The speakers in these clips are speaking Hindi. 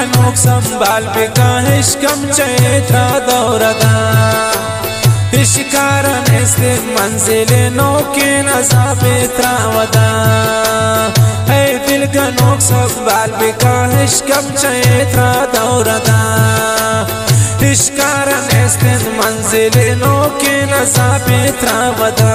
कनोक संभाल बिका इश्कम चैत्रा दौरदा इश्कारन इस्ते मंजिले नौके नजा बेत्रा वदा है दिल कनोक संभाल बिका इश्कम चैत्रा दौरदा इश्कारन इस्ते मंजिले नौके नजा बेत्रा वदा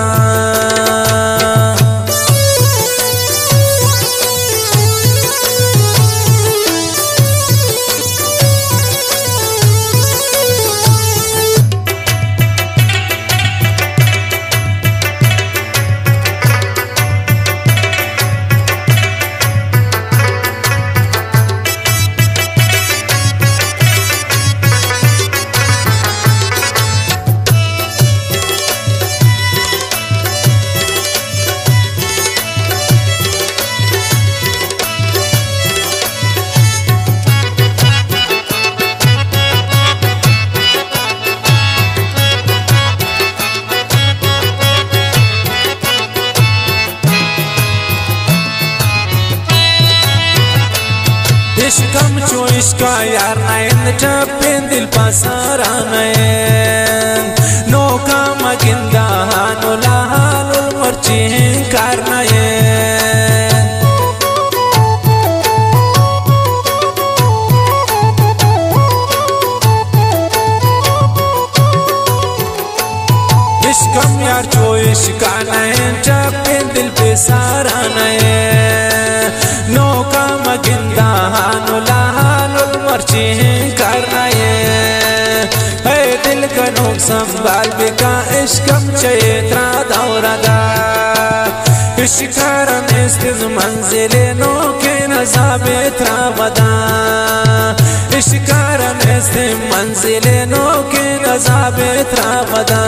इश्कम चो इश्का यार नयन टप्पिन दिल पसारा नयन नौका मगिंदा हानुला हानुल मर्ची कार नयन इश्कम यार चो इश्का नयन टप्पिन दिल पसारा नयन नौका मगिंदा हानुला हानुल मर्ची करना ये है दिल कनोक संभाल बिका इश्कम चैत्रा दौरदा इश्कारन इस्तिज मंजिले नौके नजा बेत्रा वदा इश्कारन इस्तिज मंजिले नौके नजा बेत्रा वदा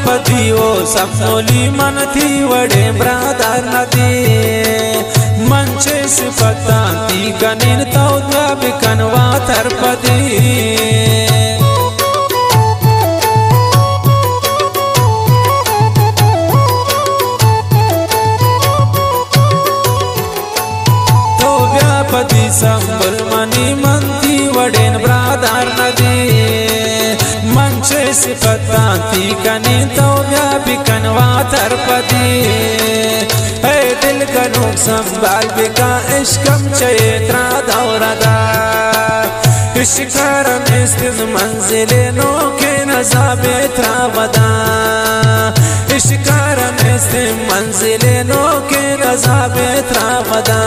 पतियो सपनोली मन थी वड़े ब्रादर नदी मंचे से पता ती कनिन तो बिकनवा थरपदी तो व्यापति संबल मनी मंती वड़ेन ब्रादर नदी मंचे से पता थी कनी तो बिकनवा थरपदी है दिल कनोक संभाल बिका इश्कम चैत्रा दौरदा इश्कारन इस्तिज मंजिले नौके नजा बेत्रा वदा इश्कारन इस्तिज मंजिले नौके नजा बेत्रा वदा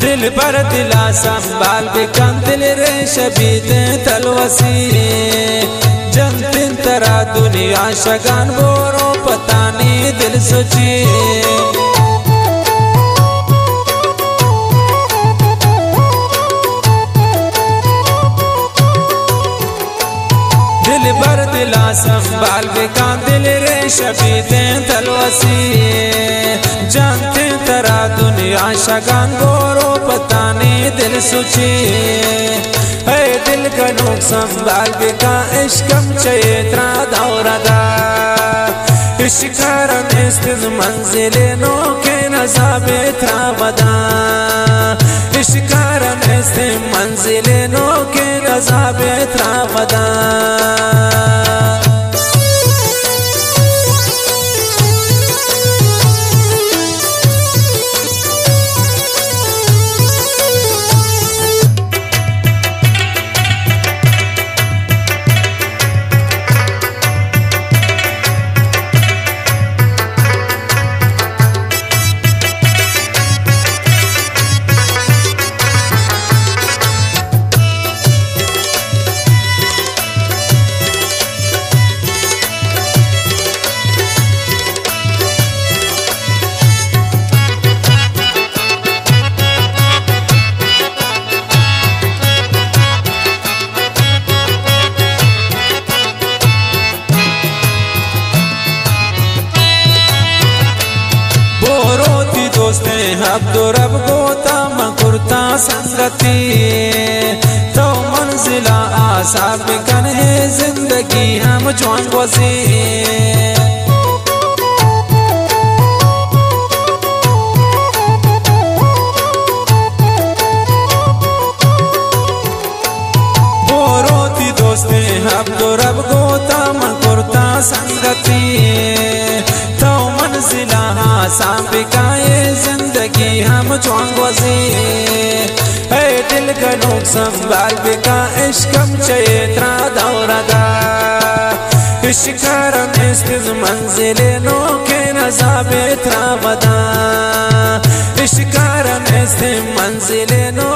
दिल पर दिला संभाल बिकम दिल रे शबीद तलवसी जनतिन तरा दुनिया शगान बोरो पतानी दिल सोची संभाल के कांदिल रे शबीते तलवसी जानते तरा दुनिया शगान गोरो पताने दिल सुची है दिल का नोक संभाल के का इश्कम चेत्रा दौरदा इश्कारन इस्तिज मंजिले नो के नजाबे त्रावदा इश्कारन इस्तिज मंजिले नो के नजाबे त्रावदा दोस्ते अब्दो रब गोता मकुरता संगती तो मंजिला आसाब कन है जिंदगी हम जवान वसी बोरोती दोस्ते अब्दो रब गोता मकुरता संगती तो मंजिला साबिकाए जिंदगी हम चौंगवसी है दिल का नोक संभाल बिका इश्कम चेत्रा दौरदा इश्कारन इस्तिज मंजिले नो के नजाबे त्रावदा इश्कारन इस्तिज मंजिले नो